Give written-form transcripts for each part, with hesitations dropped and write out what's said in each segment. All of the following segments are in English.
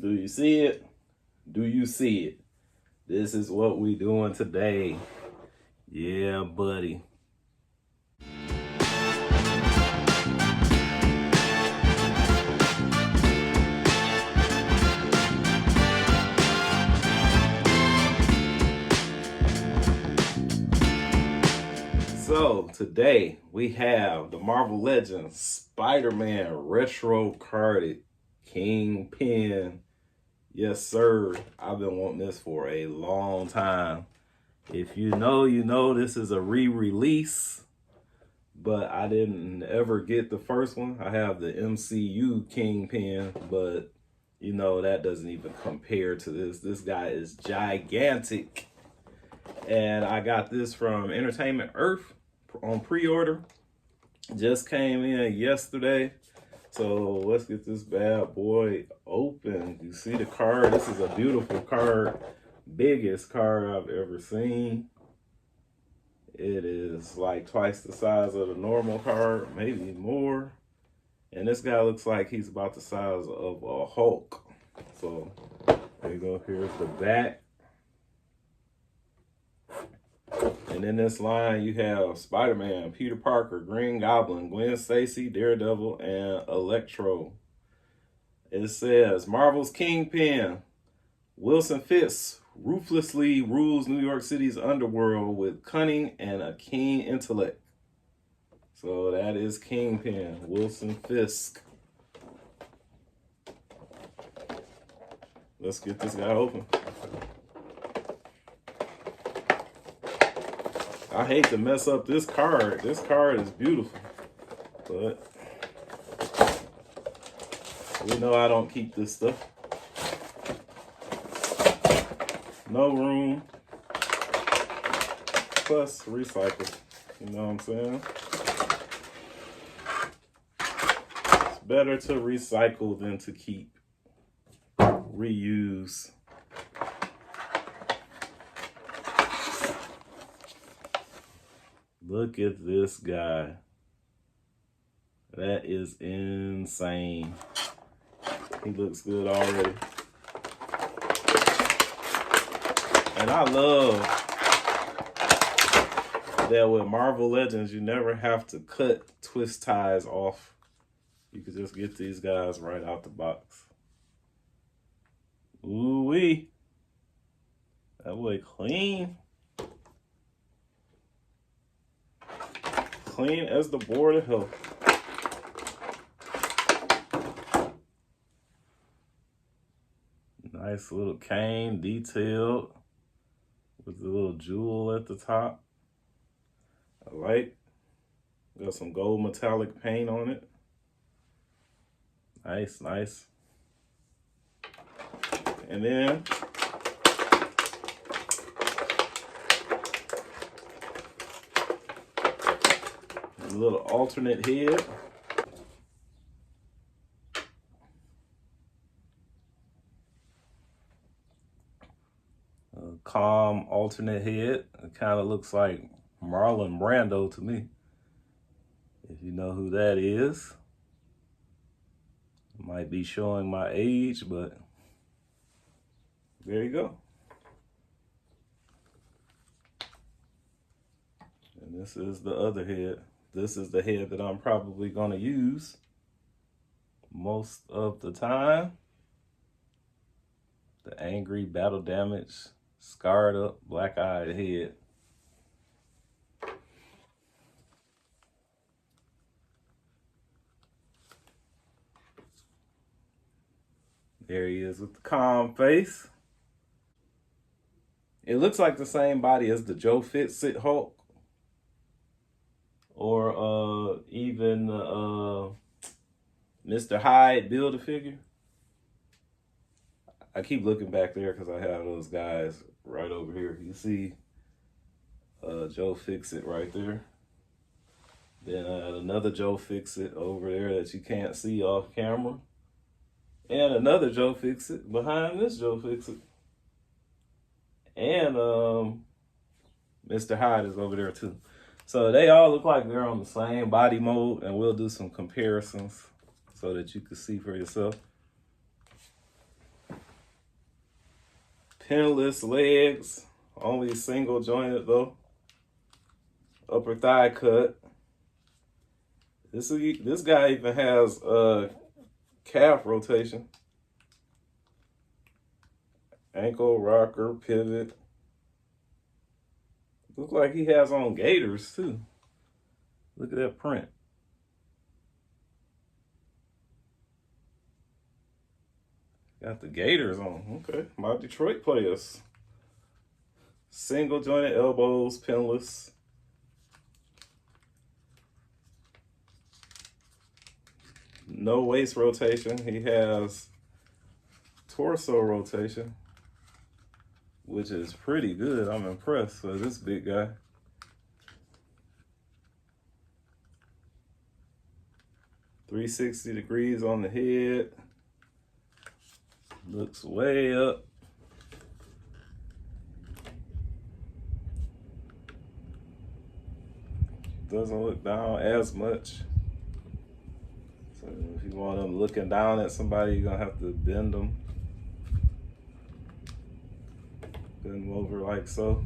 Do you see it? Do you see it? This is what we doing today. Yeah, buddy. So today we have the Marvel Legends Spider-Man retro carded Kingpin. Yes, sir. I've been wanting this for a long time. If you know, you know this is a re-release, but I didn't ever get the first one. I have the MCU Kingpin, but you know that doesn't even compare to this. This guy is gigantic. And I got this from Entertainment Earth on pre-order. Just came in yesterday. So let's get this bad boy open. You see the card? This is a beautiful card. Biggest card I've ever seen. It is like twice the size of the normal card, maybe more. And this guy looks like he's about the size of a Hulk. So there you go. Here's the back. And in this line, you have Spider-Man, Peter Parker, Green Goblin, Gwen Stacy, Daredevil, and Electro. It says, Marvel's Kingpin, Wilson Fisk ruthlessly rules New York City's underworld with cunning and a keen intellect. So that is Kingpin, Wilson Fisk. Let's get this guy open. I hate to mess up this card. This card is beautiful, but we know I don't keep this stuff. No room, plus recycle. You know what I'm saying? It's better to recycle than to keep. Reuse. Look at this guy. That is insane. He looks good already. And I love that with Marvel Legends, you never have to cut twist ties off. You can just get these guys right out the box. Ooh-wee. That boy clean. Clean as the board of health. Nice little cane, detailed, with the little jewel at the top. I like. Got some gold metallic paint on it. Nice, nice. And then a little alternate head. A calm alternate head. It kind of looks like Marlon Brando to me. If you know who that is. Might be showing my age, but there you go. And this is the other head. This is the head that I'm probably going to use most of the time. The angry, battle damaged, scarred up, black-eyed head. There he is with the calm face. It looks like the same body as the Joe Fixit Hulk. Or even Mr. Hyde Build-A-Figure. I keep looking back there because I have those guys right over here. You see Joe Fixit right there. Then another Joe Fixit over there that you can't see off camera. And another Joe Fixit behind this Joe Fixit. And Mr. Hyde is over there too. So they all look like they're on the same body mode, and we'll do some comparisons so that you can see for yourself. Pinless legs, only single jointed though. Upper thigh cut. This guy even has calf rotation. Ankle rocker, pivot. Looks like he has on gaiters too. Look at that print. Got the gaiters on. Okay, my Detroit players. Single jointed elbows, pinless. No waist rotation. He has torso rotation, which is pretty good. I'm impressed for this big guy. .360 degrees on the head. Looks way up. Doesn't look down as much. So if you want them looking down at somebody, you're gonna have to bend them. Bend them over like so.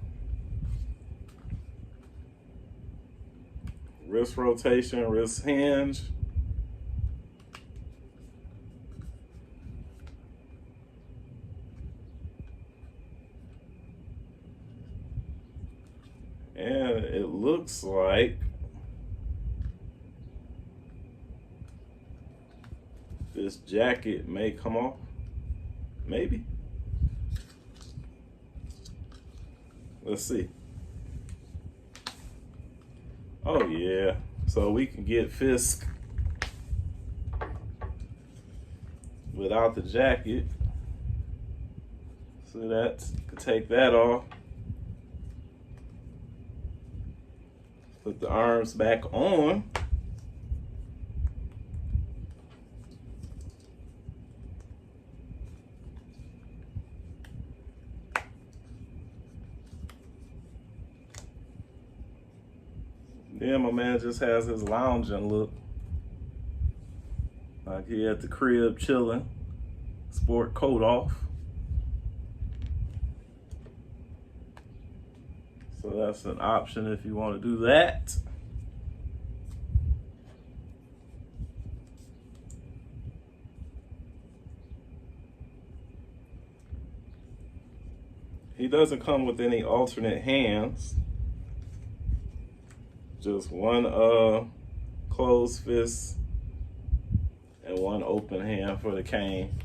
Wrist rotation, wrist hinge. And it looks like this jacket may come off. Maybe. Let's see. Oh yeah. So we can get Fisk without the jacket. So that could take that off. Put the arms back on. Then my man just has his lounging look. Like he at the crib chilling. Sport coat off. So that's an option if you want to do that. He doesn't come with any alternate hands. Just one closed fist and one open hand for the cane,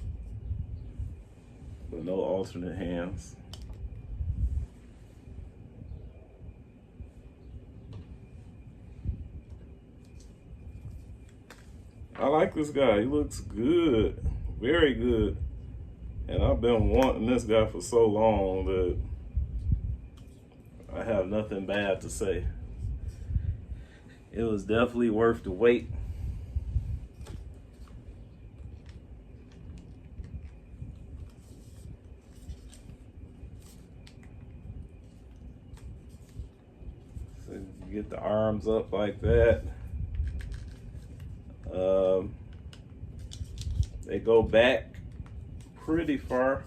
but no alternate hands. I like this guy. He looks good, very good. And I've been wanting this guy for so long that I have nothing bad to say. It was definitely worth the wait. So you get the arms up like that. They go back pretty far.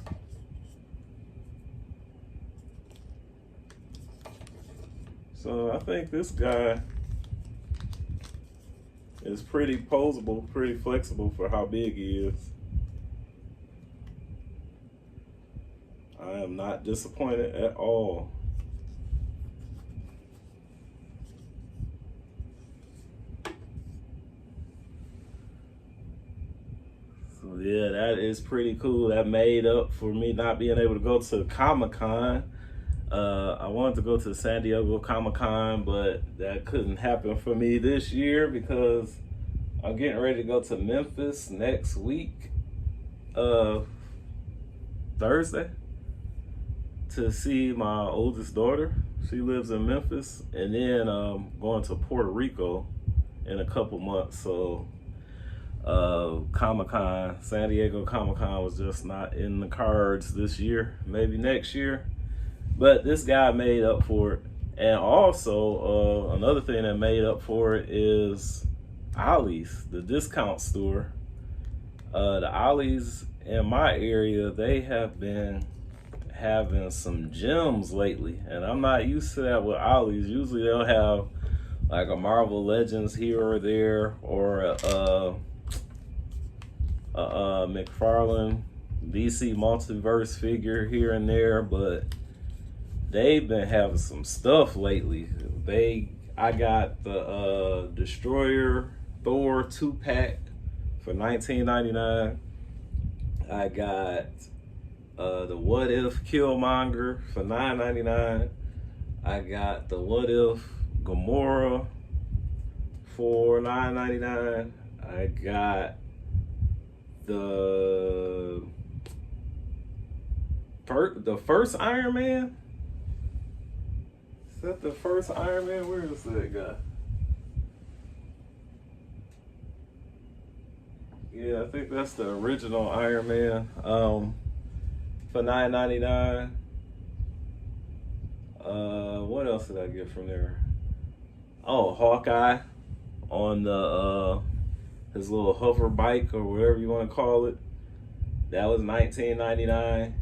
So I think this guy is pretty posable, pretty flexible for how big he is. I am not disappointed at all. So yeah, that is pretty cool. That made up for me not being able to go to Comic-Con. I wanted to go to San Diego Comic-Con, but that couldn't happen for me this year because I'm getting ready to go to Memphis next week, Thursday, to see my oldest daughter. She lives in Memphis, and then going to Puerto Rico in a couple months. So Comic-Con, San Diego Comic-Con was just not in the cards this year, maybe next year. But this guy made up for it. And also, another thing that made up for it is Ollie's, the discount store. The Ollie's in my area, they have been having some gems lately, and I'm not used to that with Ollie's. Usually they'll have like a Marvel Legends here or there, or a McFarlane DC Multiverse figure here and there, but they've been having some stuff lately. I got the Destroyer Thor 2-pack for $19.99. I got the What If Killmonger for $9.99. I got the What If Gamora for $9.99. I got the first Iron Man. Is that the first Iron Man? Where is that guy? Yeah, I think that's the original Iron Man. For $9.99. What else did I get from there? Oh, Hawkeye on the his little hover bike or whatever you want to call it. That was $19.99.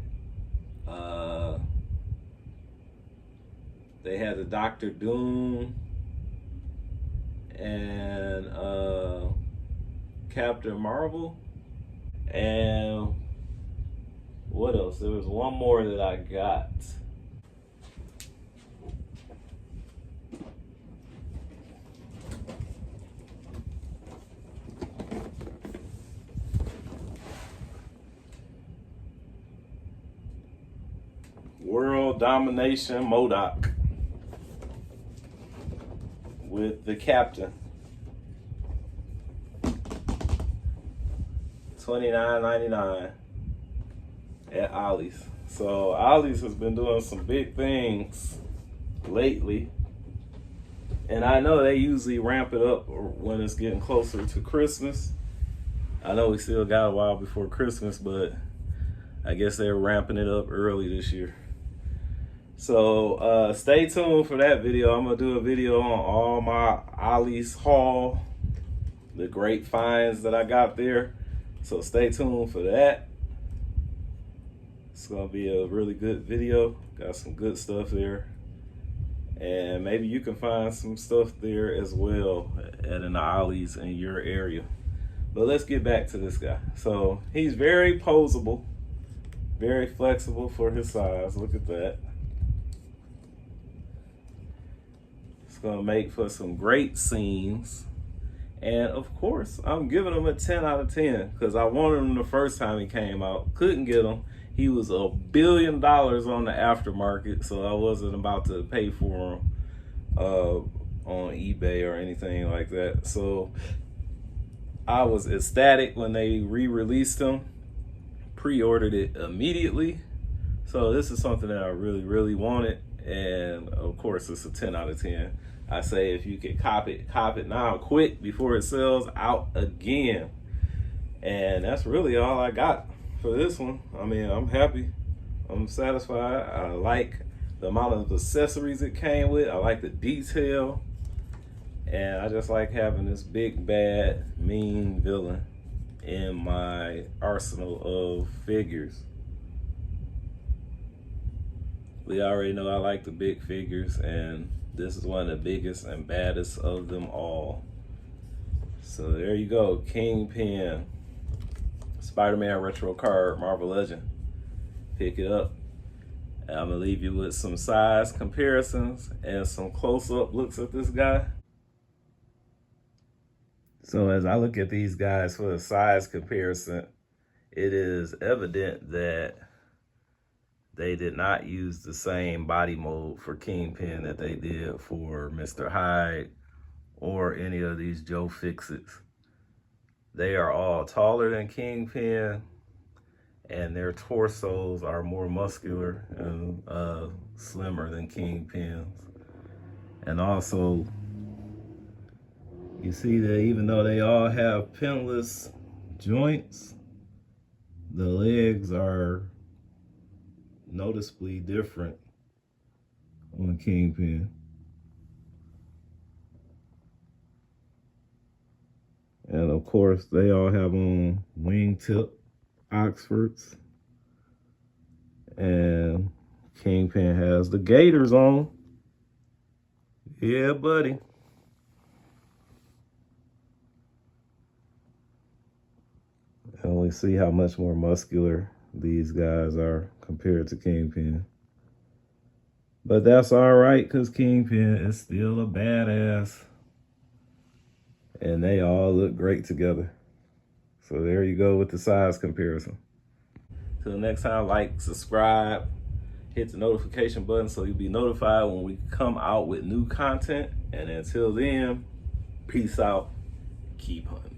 They had the Doctor Doom and Captain Marvel. And what else? There was one more that I got. World Domination MODOK with the Captain. $29.99 at Ollie's. So Ollie's has been doing some big things lately, and I know they usually ramp it up when it's getting closer to Christmas. I know we still got a while before Christmas, but I guess they're ramping it up early this year. So stay tuned for that video. I'm gonna do a video on all my Ollie's haul, the great finds that I got there. So stay tuned for that. It's gonna be a really good video. Got some good stuff there. And maybe you can find some stuff there as well at an Ollie's in your area. But let's get back to this guy. So he's very posable, very flexible for his size. Look at that. It's gonna make for some great scenes. And of course, I'm giving him a 10 out of 10 because I wanted him the first time he came out. Couldn't get him. He was $1 billion on the aftermarket, so I wasn't about to pay for him on eBay or anything like that. So I was ecstatic when they re-released him. Pre-ordered it immediately. So this is something that I really, really wanted. And of course, it's a 10 out of 10. I say if you can cop it now quick before it sells out again. And that's really all I got for this one. I mean, I'm happy. I'm satisfied. I like the amount of accessories it came with. I like the detail. And I just like having this big, bad, mean villain in my arsenal of figures. We already know I like the big figures, and this is one of the biggest and baddest of them all. So there you go, Kingpin, Spider-Man retro card, Marvel Legend. Pick it up. And I'm gonna leave you with some size comparisons and some close-up looks at this guy. So as I look at these guys for the size comparison, it is evident that they did not use the same body mold for Kingpin that they did for Mr. Hyde or any of these Joe Fixits. They are all taller than Kingpin, and their torsos are more muscular and slimmer than Kingpin's. And also, you see that even though they all have pinless joints, the legs are noticeably different on Kingpin. And of course, they all have on wingtip Oxfords. And Kingpin has the Gators on. Yeah, buddy. And we see how much more muscular these guys are compared to Kingpin. But that's all right, because Kingpin is still a badass. And they all look great together. So there you go with the size comparison. Till next time, like, subscribe, hit the notification button so you'll be notified when we come out with new content. And until then, peace out. Keep hunting.